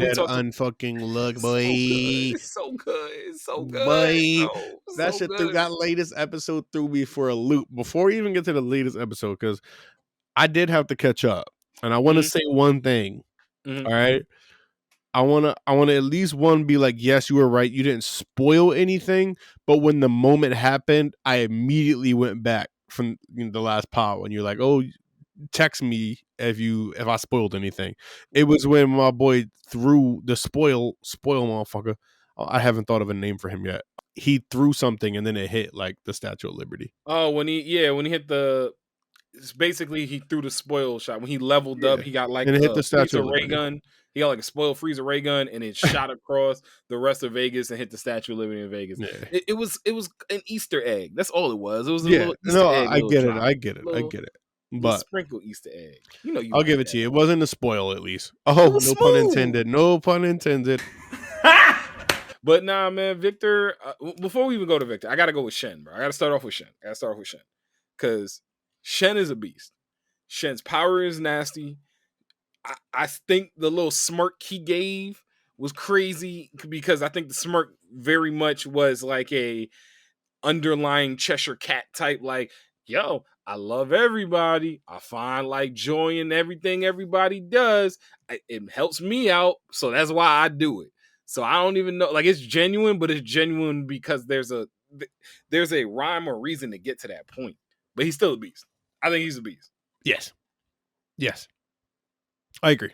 we Undead talked. Unfucking Luck, So good. boy. It's so good. It's so good. Boy, Oh, that so shit threw good. that latest episode threw me for a loop. Before we even get to the latest episode, because I did have to catch up, and I want to Mhm. say one thing. Mhm. All right, I wanna at least one be like, yes, you were right. You didn't spoil anything, but when the moment happened, I immediately went back from the last pod when you're like, oh, text me if I spoiled anything. It was when my boy threw the spoil motherfucker. I haven't thought of a name for him yet. He threw something and then it hit like the Statue of Liberty. Oh, when he hit the. It's basically, he threw the spoil shot when he leveled Yeah, up. He got like and it hit a the Statue freezer of ray Liberty. gun. He got like a spoil freezer ray gun, and it shot across the rest of Vegas and hit the Statue of Liberty in Vegas. Yeah, It was an Easter egg. That's all it was. It was a yeah. little Easter No, egg, I little get it. drop, I get it. I little get it. little But sprinkle Easter egg. You know you I'll like give it that. to you. It wasn't a spoil, at least. It Oh, was no pun smooth. intended. No pun intended. But nah, man, Victor. Before we even go to Victor, I gotta go with Shen, bro. I gotta start off with Shen. Because Shen is a beast. Shen's power is nasty. I think the little smirk he gave was crazy, because I think the smirk very much was like a underlying Cheshire Cat type, like, yo, I love everybody. I find like joy in everything everybody does. It helps me out, so that's why I do it. So I don't even know, like, it's genuine, but it's genuine because there's a rhyme or reason to get to that point. But he's still a beast. I think he's a beast. Yes. Yes. I agree.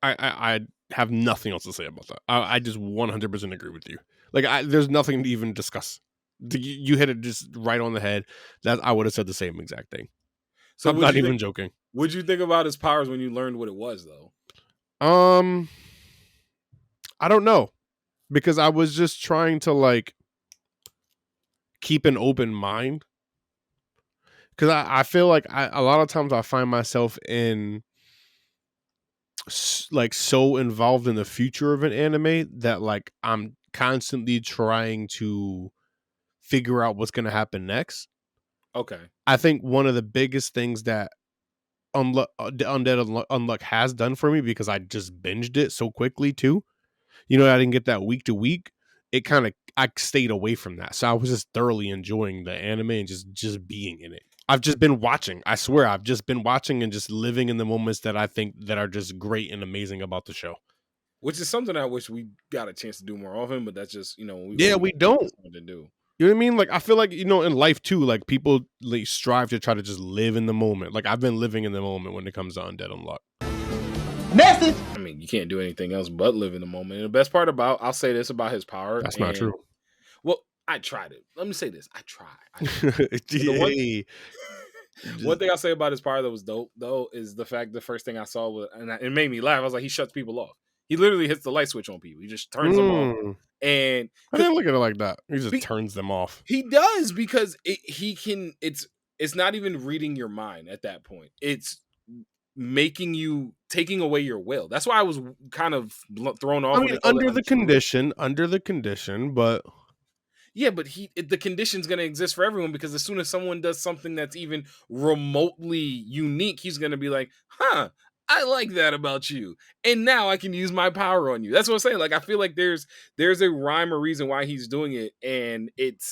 I have nothing else to say about that. I just 100% agree with you. Like, there's nothing to even discuss. You hit it just right on the head. That I would have said the same exact thing. So I'm not even joking. What'd you think about his powers when you learned what it was, though? I don't know, because I was just trying to like keep an open mind. Because I feel like a lot of times I find myself in like so involved in the future of an anime that like I'm constantly trying to figure out what's going to happen next. Okay. I think one of the biggest things that Undead Unluck has done for me, because I just binged it so quickly too. I didn't get that week to week. I stayed away from that. So I was just thoroughly enjoying the anime and just being in it. I've just been watching. I swear, I've just been watching and just living in the moments that I think that are just great and amazing about the show. Which is something I wish we got a chance to do more often, but that's just, we don't. to do. You know what I mean? Like, I feel like, in life too, like people like strive to try to just live in the moment. Like, I've been living in the moment when it comes to Undead Unluck. Message. I mean, you can't do anything else but live in the moment. And the best part I'll say this about his power. That's not true. Well, I tried it. Let me say this. I tried. One thing I'll say about his power that was dope, though, is the first thing I saw was, and it made me laugh. I was like, he shuts people off. He literally hits the light switch on people. He just turns them off. And I didn't look at it like that. He just turns them off. He does, because it's not even reading your mind at that point. It's taking away your will. That's why I was kind of thrown off. I mean, under the condition, but yeah, but the condition's going to exist for everyone, because as soon as someone does something that's even remotely unique, he's going to be like, huh, I like that about you, and now I can use my power on you. That's what I'm saying. Like, I feel like there's a rhyme or reason why he's doing it, and it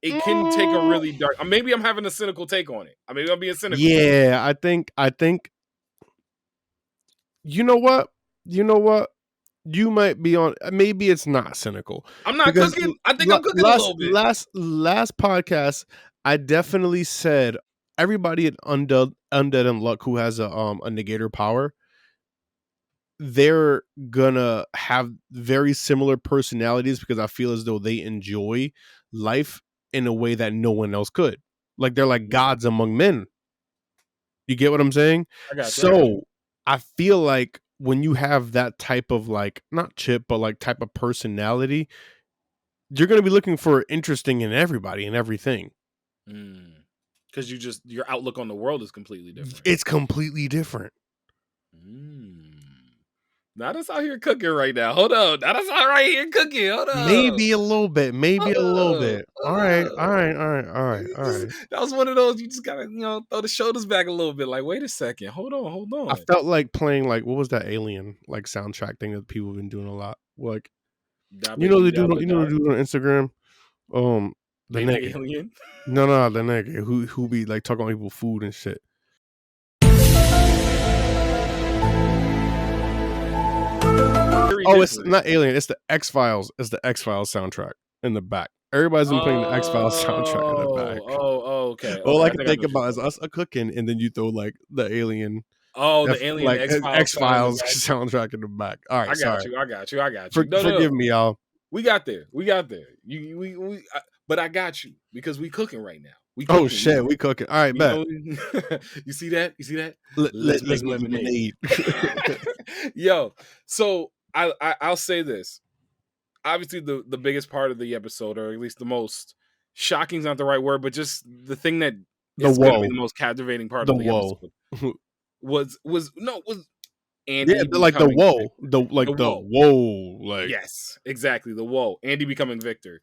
can take a really dark. Maybe I'm having a cynical take on it. Maybe I'm being cynical. Yeah, I think. You know what? You might be on. Maybe it's not cynical. I'm not cooking. I think I'm cooking a little bit. Last podcast, I definitely said everybody at Undead Unluck who has a negator power, they're gonna have very similar personalities, because I feel as though they enjoy life in a way that no one else could. Like, they're like gods among men. You get what I'm saying? I got you. So I feel like when you have that type of, like, not chip, but like type of personality, you're going to be looking for interesting in everybody and everything. Because your outlook on the world is completely different. It's completely different. Not us out here cooking right now. Hold on. Not us out right here cooking. Hold on. Maybe a little bit. Maybe a little Hold bit. All right. up. All right. All right. All right. You All just- right. that was one of those you just gotta, throw the shoulders back a little bit. Like, wait a second. Hold I on. felt like playing like what was that Alien like soundtrack thing that people have been doing a lot. Like Da you know baby they do dabba you know da. they do on Instagram. The Ain't that nigga. alien? No, the nigga who be like talking about people food and shit. Oh, it's not Alien. It's the X-Files. It's the X-Files soundtrack in the back. Everybody's been playing the X-Files soundtrack in the back. Okay. All I I can think I think know what about you're is us a cooking, and then you throw like the Alien, the alien like X-Files sound in the X-Files back. soundtrack in the back. All right, I got sorry. you. No, Forgive me, y'all. We got there. But I got you because we cooking right now. We Oh cooking. shit, we cooking. All right, bet. You see that? Let's make lemonade. Yo, so I'll say this. Obviously, the biggest part of the episode, or at least the most shocking is not the right word, but just the thing that is going to be the most captivating part of the episode was Andy like the becoming whoa, Victor. the whoa, like yes, exactly, the whoa. Andy becoming Victor.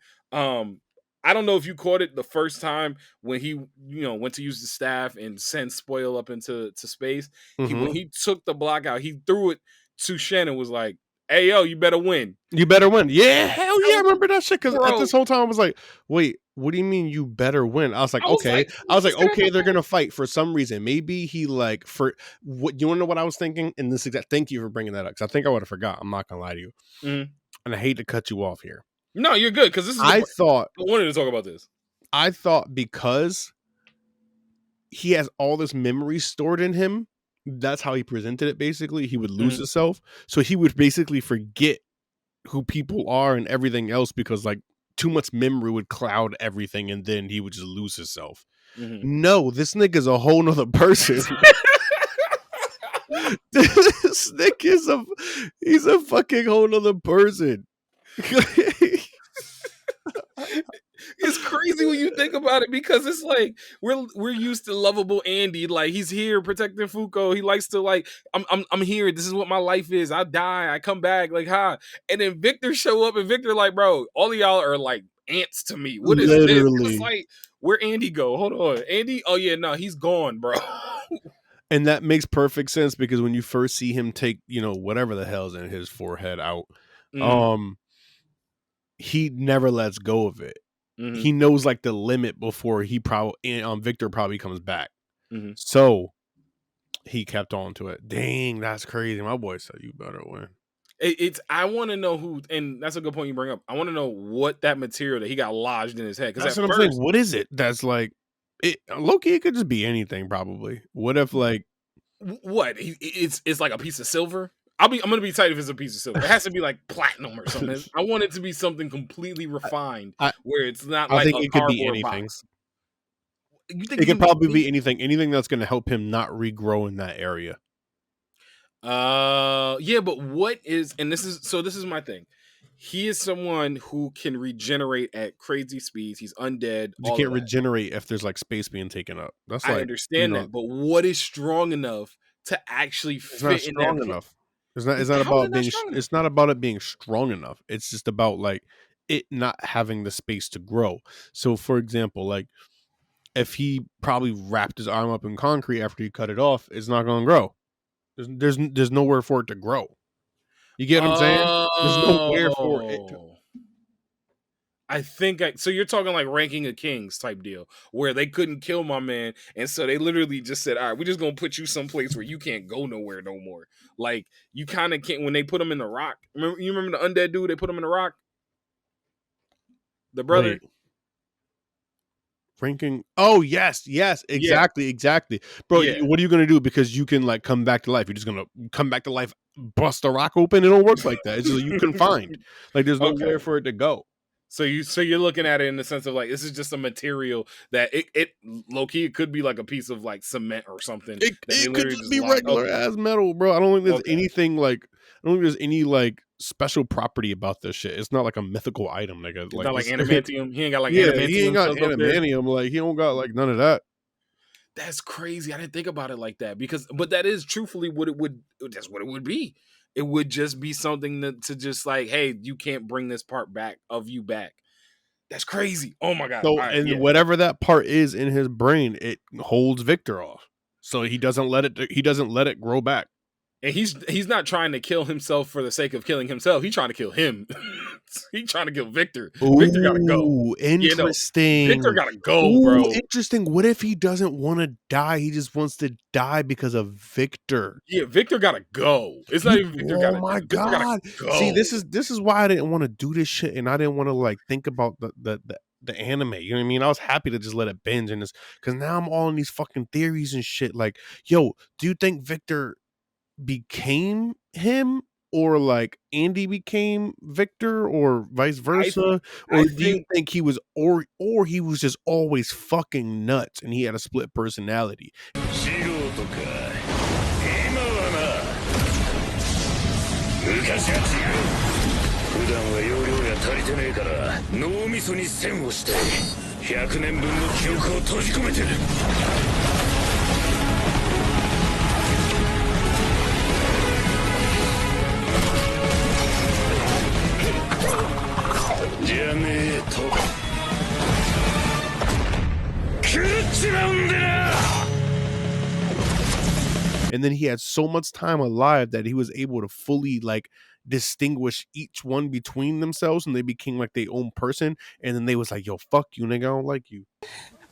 I don't know if you caught it the first time when he went to use the staff and send Spoil up into space. When he took the block out, he threw it to Shen and was like, "Hey yo, you better win. You better win." Yeah, hell yeah, I remember that shit. Because at Bro. this whole time I was like, "Wait, what do you mean you better win?" I was like, "Okay." Okay, they're gonna fight for some reason. Maybe he like for what you want to know what I was thinking in this exact. Thank you for bringing that up because I think I would have forgot. I'm not gonna lie to you, and I hate to cut you off here. No, you're good because this is. I wanted to talk about this. I thought because he has all this memory stored in him. That's how he presented it. Basically, he would lose himself, so he would basically forget who people are and everything else because like too much memory would cloud everything, and then he would just lose himself. No, this nigga's a whole nother person. This nigga he's a fucking whole nother person. It's crazy when you think about it because it's like we're used to lovable Andy. Like he's here protecting Fuko. He likes to like I'm here. This is what my life is. I die. I come back. Like and then Victor show up and Victor like, bro, all of y'all are like ants to me. What is this? It's like where Andy go? Hold on, Andy. Oh yeah, no, he's gone, bro. And that makes perfect sense because when you first see him take whatever the hell's in his forehead out, he never lets go of it. He knows like the limit before he Victor probably comes back. So he kept on to it. Dang, that's crazy. My boy said you better win. I want to know who, and that's a good point you bring up. I want to know what that material that he got lodged in his head. Because that's what I'm saying. What is it? That's like low-key, it could just be anything. Probably. What if like what? It's like a piece of silver. I'm gonna be tight if it's a piece of silver. It has to be like platinum or something. I want it to be something completely refined, where it's not like a cardboard box. You think it could probably be anything that's going to help him not regrow in that area. Yeah, but what is, and this is my thing. He is someone who can regenerate at crazy speeds. He's undead. You can't regenerate if there's like space being taken up. That's I understand that, but what is strong enough to actually fit in that? Enough. It's not about being. It's not about it being strong enough. It's just about like it not having the space to grow. So, for example, like if he probably wrapped his arm up in concrete after he cut it off, it's not going to grow. There's nowhere for it to grow. You get what I'm saying? There's nowhere for it to. I think so you're talking like Ranking of Kings type deal where they couldn't kill my man, and so they literally just said, all right, we're just gonna put you someplace where you can't go nowhere no more. Like you kind of can't. When they put him in the rock, you remember the undead dude? They put him in the rock. The brother. Wait. Ranking. Oh yes, exactly, bro. Yeah. What are you gonna do? Because you can like come back to life. You're just gonna come back to life, bust a rock open. It don't work like that. It's just you can find like there's nowhere for it to go. So you're looking at it in the sense of like this is just a material that it low key it could be like a piece of like cement or something. It could just be regular ass metal, bro. I don't think there's anything like I don't think there's any like special property about this shit. It's not like a mythical item, like it's not like adamantium. He ain't got like adamantium. He ain't got adamantium. Like he don't got like none of that. That's crazy. I didn't think about it like that but that is truthfully what it would. That's what it would be. It would just be something to just like, hey, you can't bring this part back of you back. That's crazy. Oh my god. So, All right, and yeah. whatever that part is in his brain, it holds Victor off. So he doesn't let it grow back. And he's not trying to kill himself for the sake of killing himself. He's trying to kill him. He's trying to kill Victor. Victor gotta go. Ooh, interesting. Victor gotta go, bro. Interesting. What if he doesn't want to die? He just wants to die because of Victor. Yeah, Victor gotta go. It's not even Victor gotta. Oh my Victor gotta god! go. See, this is why I didn't want to do this shit, and I didn't want to like think about the anime. You know what I mean? I was happy to just let it binge and this because now I'm all in these fucking theories and shit. Like, yo, do you think Victor became him, or like Andy became Victor, or vice versa? Or do you think he was, or he was just always fucking nuts and he had a split personality? And then he had so much time alive that he was able to fully like distinguish each one between themselves, and they became like their own person. And then they was like, yo, fuck you, nigga, I don't like you.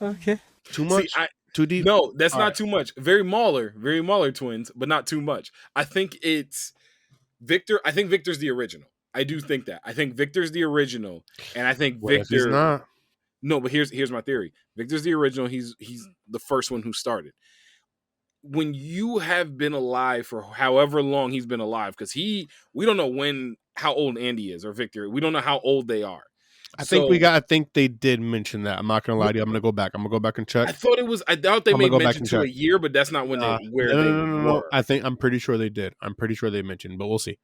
Okay. Too much? Too deep? No, that's not too much. Very Mauler twins, but not too much. I think it's Victor. I think Victor's the original. I do think that. I think Victor's the original, and I think What Victor. if he's not? No, but here's my theory. Victor's the original. He's the first one who started. When you have been alive for however long he's been alive, because we don't know how old Andy is or Victor. We don't know how old they are. I think they did mention that. I'm not gonna lie to you. I'm gonna go back and check. I thought they made mention to a year, but that's not when they were. I'm pretty sure they did. I'm pretty sure they mentioned, but we'll see.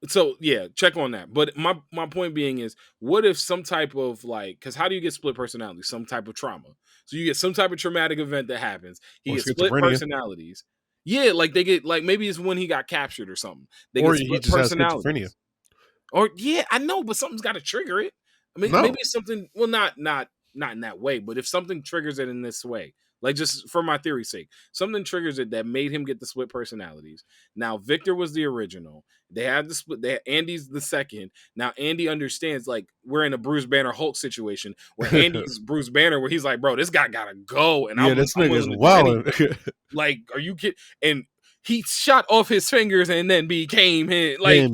So yeah, check on that. But my point being is, what if some type of like, because how do you get split personality? Some type of trauma. So you get some type of traumatic event that happens. He gets split personalities. Yeah, like they get like maybe it's when he got captured or something. They get split personalities. Or yeah, I know, but something's got to trigger it. I mean, maybe it's something. Well, not in that way, but if something triggers it in this way, like just for my theory's sake, something triggers it that made him get the split personalities. Now Victor was the original. They had the split. Andy's the second. Now Andy understands like we're in a Bruce Banner Hulk situation where Andy's Bruce Banner, where he's like, bro, this guy gotta go. And this nigga's wild. Like, are you kidding? And he shot off his fingers and then became him. Like,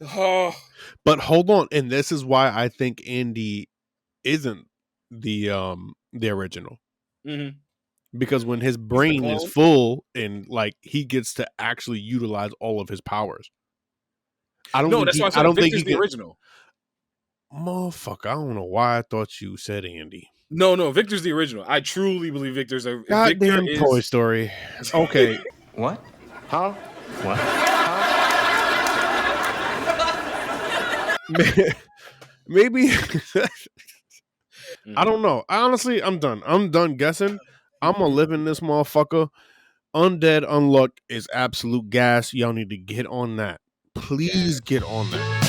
oh. But hold on, and this is why I think Andy isn't the original. Mm-hmm. Because when his brain is full and like he gets to actually utilize all of his powers. I don't think he's the original. Motherfucker, I don't know why I thought you said Andy. No, Victor's the original. I truly believe Victor's a goddamn Toy Story. Okay. What? Huh? What? Maybe I don't know. Honestly, I'm done. I'm done guessing. I'm gonna live in this motherfucker. Undead Unluck is absolute gas. Y'all need to get on that. Please get on that.